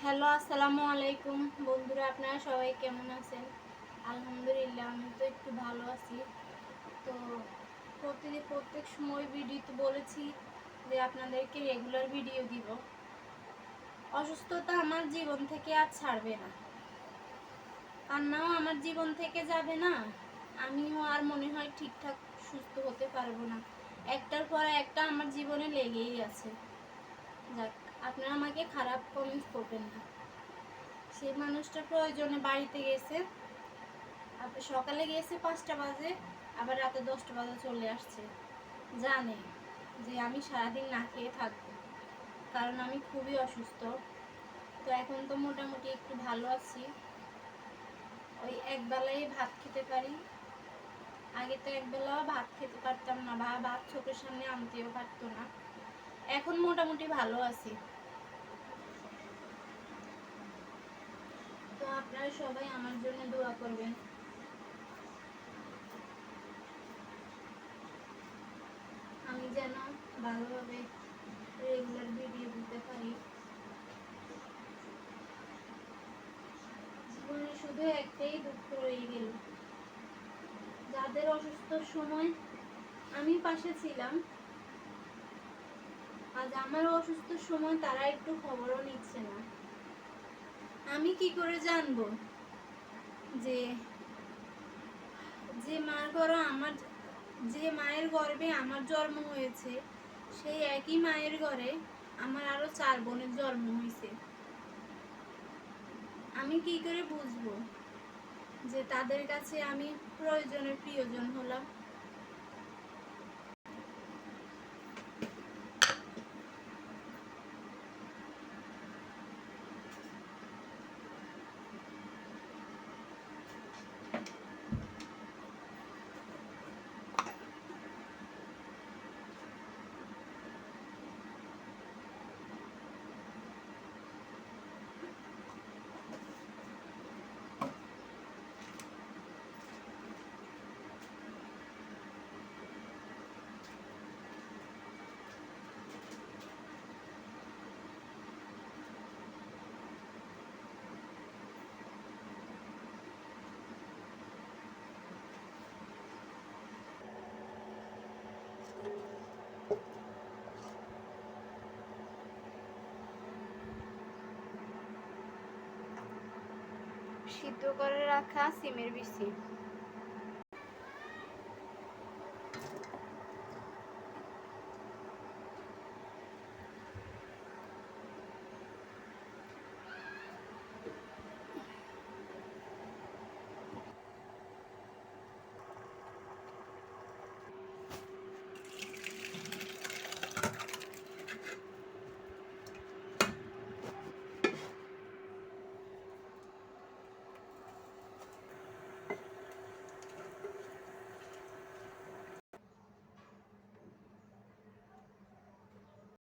Hello, আসসালামু আলাইকুম বন্ধুরা, আপনারা সবাই কেমন আছেন? আলহামদুলিল্লাহ, আমি তো একটু ভালো আছি। তো প্রত্যেক সময় ভিডিওতে বলেছি যে আপনাদেরকে রেগুলার ভিডিও দিব। অসুস্থতা আমার জীবন থেকে আর ছাড়বে না, কান্নাও আমার জীবন থেকে যাবে না, আমিও আর মনে হয় ঠিকঠাক সুস্থ হতে পারবো না। একটার পর একটা আমার জীবনে লেগেই আছে। যাক, আপনারা আমাকে খারাপ কমেন্টস করবেন না। সেই মানুষটা প্রয়োজনে বাড়িতে গেছে, সকালে গিয়েছে 5টা বাজে, আবার রাতে 10টা বাজে চলে আসছে। জানে যে আমি সারাদিন না খেয়ে থাকবো, কারণ আমি খুবই অসুস্থ। তো এখন তো মোটামুটি একটু ভালো আছি, ওই একবেলাই ভাত খেতে পারি। আগে তো একবেলা ভাত খেতে পারতাম না, বা ভাত চোখের সামনে আনতেও পারতো না। এখন মোটামুটি ভালো আছি। তো আপনারা সবাই আমার জন্য দোয়া করবেন, আমি যেন ভালোভাবে রেগুলার ভিডিও দিতে পারি। জীবনে শুধু একটাই দুঃখ রয়ে গেল, যাদের অসুস্থ সময় আমি পাশে ছিলাম, আজ আমার অসুস্থ সময় তারা একটু খবরও নিচ্ছে না। আমি কি করে জানবো যে যে মার গর্ভে আমার যে মায়ের গর্ভে আমার জন্ম হয়েছে, সেই একই মায়ের ঘরে আমার আরো 4 বোনের জন্ম হয়েছে। আমি কি করে বুঝবো যে তাদের কাছে আমি প্রয়োজনের প্রিয়জন হলাম? সিদ্ধ করে রাখা সিমের বিচি।